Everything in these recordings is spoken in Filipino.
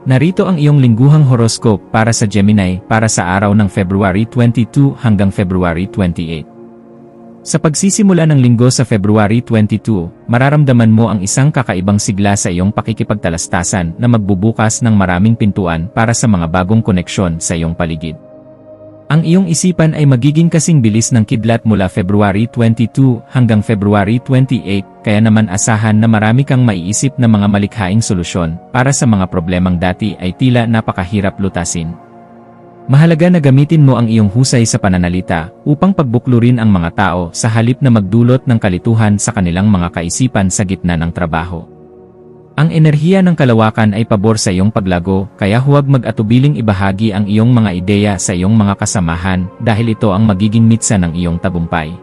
Narito ang iyong lingguhang horoscope para sa Gemini para sa araw ng February 22 hanggang February 28. Sa pagsisimula ng linggo sa February 22, mararamdaman mo ang isang kakaibang sigla sa iyong pakikipagtalastasan na magbubukas ng maraming pintuan para sa mga bagong koneksyon sa iyong paligid. Ang iyong isipan ay magiging kasing bilis ng kidlat mula February 22 hanggang February 28, kaya naman asahan na marami kang maiisip na mga malikhaing solusyon para sa mga problemang dati ay tila napakahirap lutasin. Mahalaga na gamitin mo ang iyong husay sa pananalita upang pagbuklurin ang mga tao sa halip na magdulot ng kalituhan sa kanilang mga kaisipan sa gitna ng trabaho. Ang enerhiya ng kalawakan ay pabor sa iyong paglago, kaya huwag mag-atubiling ibahagi ang iyong mga ideya sa iyong mga kasamahan dahil ito ang magiging mitsa ng iyong tagumpay.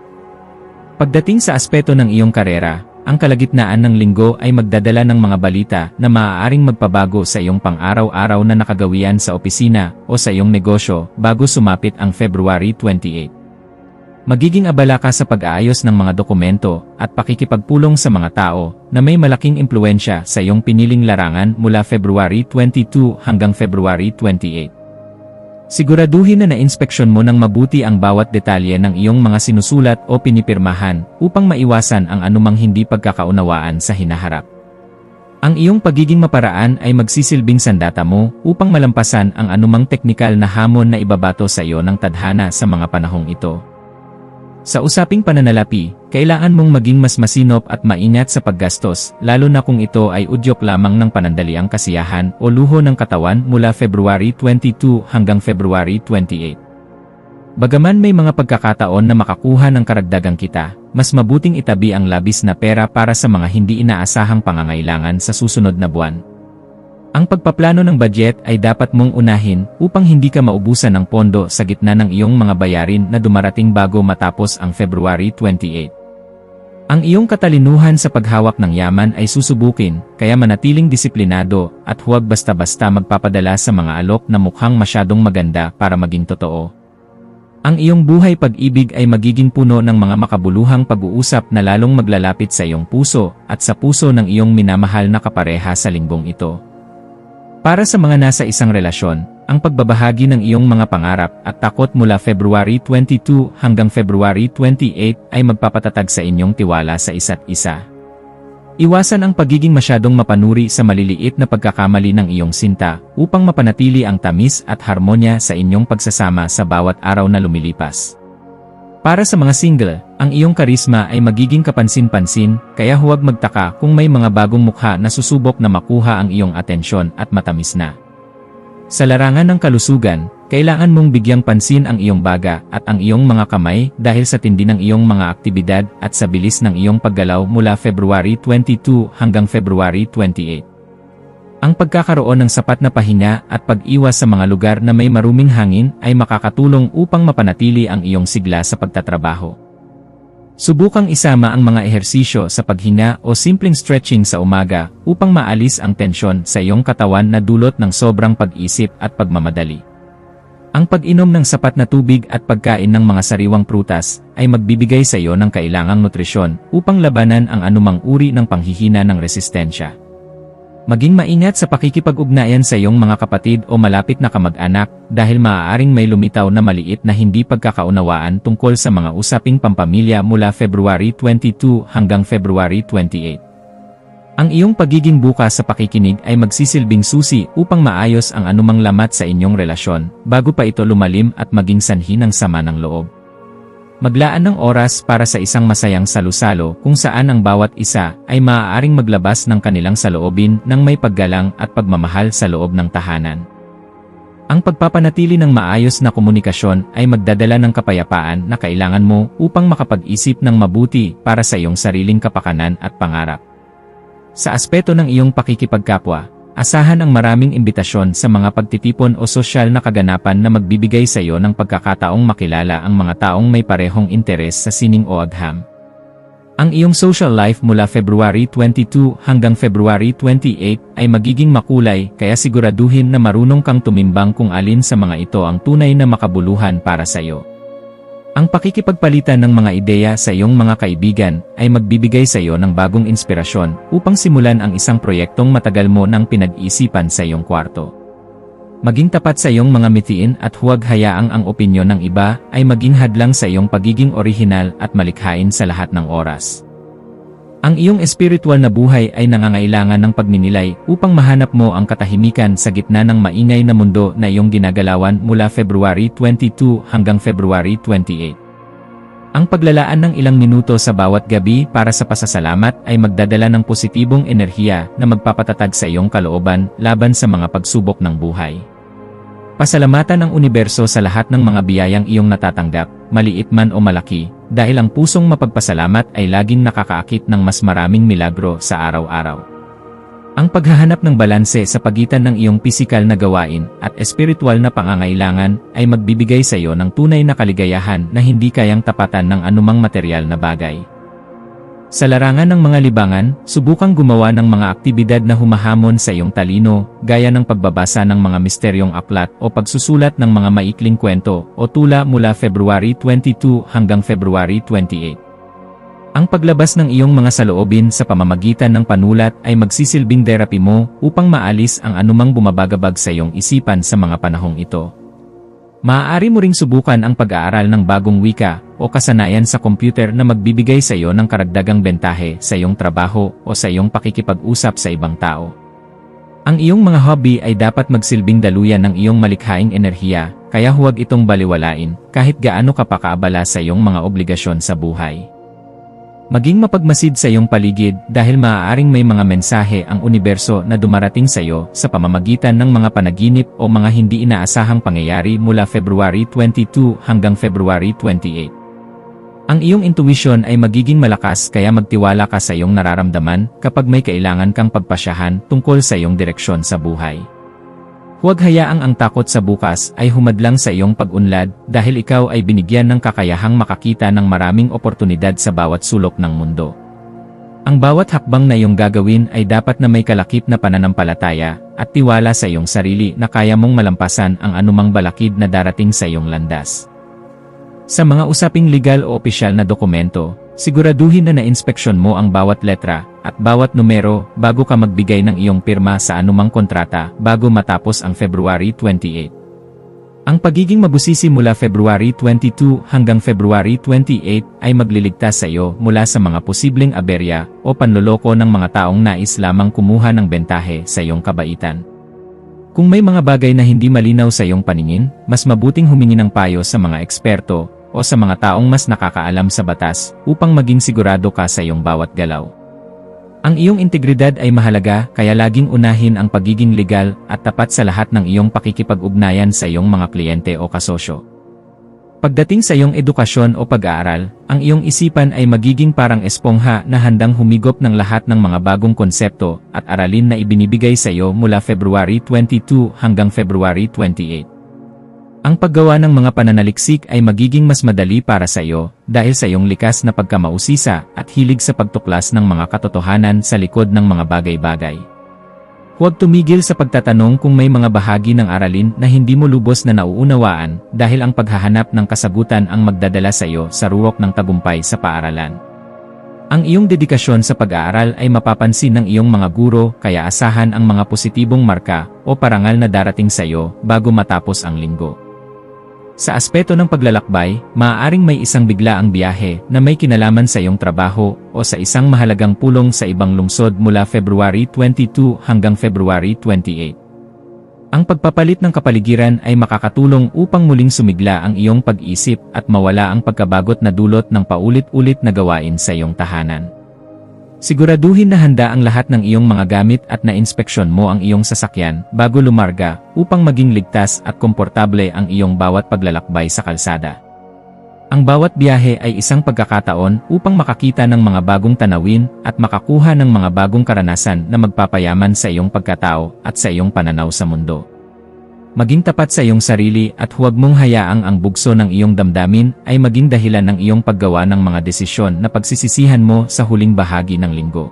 Pagdating sa aspeto ng iyong karera, ang kalagitnaan ng linggo ay magdadala ng mga balita na maaaring magpabago sa iyong pang-araw-araw na nakagawian sa opisina o sa iyong negosyo bago sumapit ang February 28. Magiging abala ka sa pag-aayos ng mga dokumento at pakikipagpulong sa mga tao na may malaking impluensya sa iyong piniling larangan mula February 22 hanggang February 28. Siguraduhin na na-inspeksyon mo ng mabuti ang bawat detalye ng iyong mga sinusulat o pinipirmahan upang maiwasan ang anumang hindi pagkakaunawaan sa hinaharap. Ang iyong pagiging maparaan ay magsisilbing sandata mo upang malampasan ang anumang teknikal na hamon na ibabato sa iyo ng tadhana sa mga panahong ito. Sa usaping pananalapi, kailangan mong maging mas masinop at maingat sa paggastos, lalo na kung ito ay udyok lamang ng panandaliang kasiyahan o luho ng katawan mula February 22 hanggang February 28. Bagaman may mga pagkakataon na makakuha ng karagdagang kita, mas mabuting itabi ang labis na pera para sa mga hindi inaasahang pangangailangan sa susunod na buwan. Ang pagpaplano ng budget ay dapat mong unahin upang hindi ka maubusan ng pondo sa gitna ng iyong mga bayarin na dumarating bago matapos ang February 28. Ang iyong katalinuhan sa paghawak ng yaman ay susubukin, kaya manatiling disiplinado at huwag basta-basta magpapadala sa mga alok na mukhang masyadong maganda para maging totoo. Ang iyong buhay pag-ibig ay magiging puno ng mga makabuluhang pag-uusap na lalong maglalapit sa iyong puso at sa puso ng iyong minamahal na kapareha sa linggong ito. Para sa mga nasa isang relasyon, ang pagbabahagi ng iyong mga pangarap at takot mula February 22 hanggang February 28 ay magpapatatag sa inyong tiwala sa isa't isa. Iwasan ang pagiging masyadong mapanuri sa maliliit na pagkakamali ng iyong sinta upang mapanatili ang tamis at harmonya sa inyong pagsasama sa bawat araw na lumilipas. Para sa mga single, ang iyong karisma ay magiging kapansin-pansin, kaya huwag magtaka kung may mga bagong mukha na susubok na makuha ang iyong atensyon at matamis na. Sa larangan ng kalusugan, kailangan mong bigyang pansin ang iyong baga at ang iyong mga kamay dahil sa tindi ng iyong mga aktibidad at sa bilis ng iyong paggalaw mula February 22 hanggang February 28. Ang pagkakaroon ng sapat na pahinga at pag-iwas sa mga lugar na may maruming hangin ay makakatulong upang mapanatili ang iyong sigla sa pagtatrabaho. Subukang isama ang mga ehersisyo sa paghinga o simpleng stretching sa umaga upang maalis ang tensyon sa iyong katawan na dulot ng sobrang pag-isip at pagmamadali. Ang pag-inom ng sapat na tubig at pagkain ng mga sariwang prutas ay magbibigay sa iyo ng kailangang nutrisyon upang labanan ang anumang uri ng panghihina ng resistensya. Maging maingat sa pakikipag-ugnayan sa iyong mga kapatid o malapit na kamag-anak dahil maaaring may lumitaw na maliit na hindi pagkakaunawaan tungkol sa mga usaping pampamilya mula February 22 hanggang February 28. Ang iyong pagiging bukas sa pakikinig ay magsisilbing susi upang maayos ang anumang lamat sa inyong relasyon bago pa ito lumalim at maging sanhi ng sama ng loob. Maglaan ng oras para sa isang masayang salusalo kung saan ang bawat isa ay maaaring maglabas ng kanilang saloobin ng may paggalang at pagmamahal sa loob ng tahanan. Ang pagpapanatili ng maayos na komunikasyon ay magdadala ng kapayapaan na kailangan mo upang makapag-isip ng mabuti para sa iyong sariling kapakanan at pangarap. Sa aspeto ng iyong pakikipagkapwa, asahan ang maraming imbitasyon sa mga pagtitipon o sosyal na kaganapan na magbibigay sa iyo ng pagkakataong makilala ang mga taong may parehong interes sa sining o agham. Ang iyong social life mula February 22 hanggang February 28 ay magiging makulay, kaya siguraduhin na marunong kang tumimbang kung alin sa mga ito ang tunay na makabuluhan para sa iyo. Ang pakikipagpalitan ng mga ideya sa iyong mga kaibigan ay magbibigay sa iyo ng bagong inspirasyon upang simulan ang isang proyektong matagal mo nang pinag-isipan sa iyong kwarto. Maging tapat sa iyong mga mitiin at huwag hayaang ang opinyon ng iba ay maging hadlang sa iyong pagiging orihinal at malikhain sa lahat ng oras. Ang iyong espiritual na buhay ay nangangailangan ng pagninilay upang mahanap mo ang katahimikan sa gitna ng maingay na mundo na iyong ginagalawan mula February 22 hanggang February 28. Ang paglalaan ng ilang minuto sa bawat gabi para sa pasasalamat ay magdadala ng positibong enerhiya na magpapatatag sa iyong kalooban laban sa mga pagsubok ng buhay. Pasalamatan ang universo sa lahat ng mga biyayang iyong natatanggap, maliit man o malaki, dahil ang pusong mapagpasalamat ay laging nakakaakit ng mas maraming milagro sa araw-araw. Ang paghahanap ng balanse sa pagitan ng iyong pisikal na gawain at espiritual na pangangailangan ay magbibigay sa iyo ng tunay na kaligayahan na hindi kayang tapatan ng anumang materyal na bagay. Sa larangan ng mga libangan, subukang gumawa ng mga aktibidad na humahamon sa iyong talino, gaya ng pagbabasa ng mga misteryong aklat o pagsusulat ng mga maikling kwento o tula mula February 22 hanggang February 28. Ang paglabas ng iyong mga saloobin sa pamamagitan ng panulat ay magsisilbing therapy mo upang maalis ang anumang bumabagabag sa iyong isipan sa mga panahong ito. Maaari mo ring subukan ang pag-aaral ng bagong wika o kasanayan sa computer na magbibigay sa iyo ng karagdagang bentahe sa iyong trabaho o sa iyong pakikipag-usap sa ibang tao. Ang iyong mga hobby ay dapat magsilbing daluyan ng iyong malikhaing enerhiya, kaya huwag itong baliwalain kahit gaano ka pa kaabala sa iyong mga obligasyon sa buhay. Maging mapagmasid sa iyong paligid dahil maaaring may mga mensahe ang universo na dumarating sa iyo sa pamamagitan ng mga panaginip o mga hindi inaasahang pangyayari mula February 22 hanggang February 28. Ang iyong intuition ay magiging malakas kaya magtiwala ka sa iyong nararamdaman kapag may kailangan kang pagpasyahan tungkol sa iyong direksyon sa buhay. Huwag hayaang ang takot sa bukas ay humadlang sa iyong pag-unlad dahil ikaw ay binigyan ng kakayahang makakita ng maraming oportunidad sa bawat sulok ng mundo. Ang bawat hakbang na iyong gagawin ay dapat na may kalakip na pananampalataya at tiwala sa iyong sarili na kaya mong malampasan ang anumang balakid na darating sa iyong landas. Sa mga usaping legal o opisyal na dokumento, siguraduhin na na-inspeksyon mo ang bawat letra at bawat numero bago ka magbigay ng iyong pirma sa anumang kontrata bago matapos ang February 28. Ang pagiging mabusisi mula February 22 hanggang February 28 ay magliligtas sa iyo mula sa mga posibleng aberya o panloloko ng mga taong nais lamang kumuha ng bentahe sa iyong kabaitan. Kung may mga bagay na hindi malinaw sa iyong paningin, mas mabuting humingi ng payo sa mga eksperto o sa mga taong mas nakakaalam sa batas upang maging sigurado ka sa iyong bawat galaw. Ang iyong integridad ay mahalaga kaya laging unahin ang pagiging legal at tapat sa lahat ng iyong pakikipag-ugnayan sa iyong mga kliyente o kasosyo. Pagdating sa iyong edukasyon o pag-aaral, ang iyong isipan ay magiging parang espongha na handang humigop ng lahat ng mga bagong konsepto at aralin na ibinibigay sa iyo mula February 22 hanggang February 28. Ang paggawa ng mga pananaliksik ay magiging mas madali para sa iyo dahil sa iyong likas na pagkamausisa at hilig sa pagtuklas ng mga katotohanan sa likod ng mga bagay-bagay. Huwag tumigil sa pagtatanong kung may mga bahagi ng aralin na hindi mo lubos na nauunawaan dahil ang paghahanap ng kasagutan ang magdadala sa iyo sa ruwok ng tagumpay sa paaralan. Ang iyong dedikasyon sa pag-aaral ay mapapansin ng iyong mga guro kaya asahan ang mga positibong marka o parangal na darating sa iyo bago matapos ang linggo. Sa aspeto ng paglalakbay, maaaring may isang biglaang biyahe na may kinalaman sa iyong trabaho o sa isang mahalagang pulong sa ibang lungsod mula February 22 hanggang February 28. Ang pagpapalit ng kapaligiran ay makakatulong upang muling sumigla ang iyong pag-isip at mawala ang pagkabagot na dulot ng paulit-ulit na gawain sa iyong tahanan. Siguraduhin na handa ang lahat ng iyong mga gamit at na-inspeksyon mo ang iyong sasakyan bago lumarga upang maging ligtas at komportable ang iyong bawat paglalakbay sa kalsada. Ang bawat biyahe ay isang pagkakataon upang makakita ng mga bagong tanawin at makakuha ng mga bagong karanasan na magpapayaman sa iyong pagkatao at sa iyong pananaw sa mundo. Maging tapat sa iyong sarili at huwag mong hayaang ang bugso ng iyong damdamin ay maging dahilan ng iyong paggawa ng mga desisyon na pagsisisihan mo sa huling bahagi ng linggo.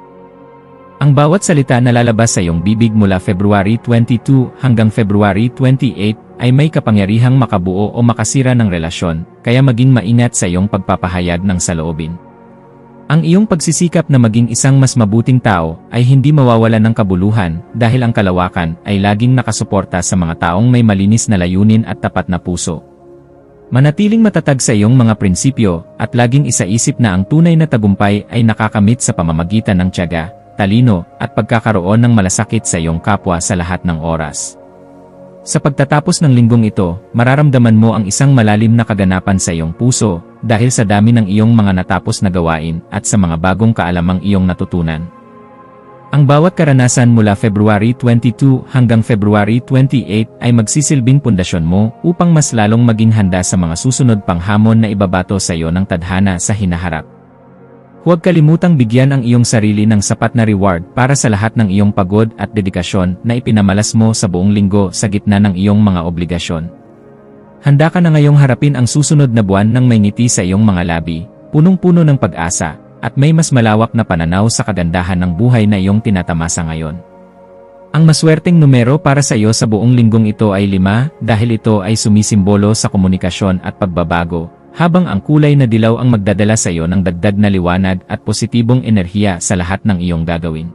Ang bawat salita na lalabas sa iyong bibig mula February 22 hanggang February 28 ay may kapangyarihang makabuo o makasira ng relasyon, kaya maging maingat sa iyong pagpapahayag ng saloobin. Ang iyong pagsisikap na maging isang mas mabuting tao ay hindi mawawalan ng kabuluhan dahil ang kalawakan ay laging nakasuporta sa mga taong may malinis na layunin at tapat na puso. Manatiling matatag sa iyong mga prinsipyo at laging isaisip na ang tunay na tagumpay ay nakakamit sa pamamagitan ng tiyaga, talino, at pagkakaroon ng malasakit sa iyong kapwa sa lahat ng oras. Sa pagtatapos ng linggong ito, mararamdaman mo ang isang malalim na kaganapan sa iyong puso dahil sa dami ng iyong mga natapos na gawain at sa mga bagong kaalamang iyong natutunan. Ang bawat karanasan mula February 22 hanggang February 28 ay magsisilbing pundasyon mo upang mas lalong maging handa sa mga susunod pang hamon na ibabato sa iyo ng tadhana sa hinaharap. Huwag kalimutang bigyan ang iyong sarili ng sapat na reward para sa lahat ng iyong pagod at dedikasyon na ipinamalas mo sa buong linggo sa gitna ng iyong mga obligasyon. Handa ka na ngayong harapin ang susunod na buwan ng may ngiti sa iyong mga labi, punong-puno ng pag-asa, at may mas malawak na pananaw sa kagandahan ng buhay na iyong tinatamasa ngayon. Ang maswerteng numero para sa iyo sa buong linggong ito ay 5 dahil ito ay sumisimbolo sa komunikasyon at pagbabago, habang ang kulay na dilaw ang magdadala sa iyo ng dagdag na liwanag at positibong enerhiya sa lahat ng iyong gagawin.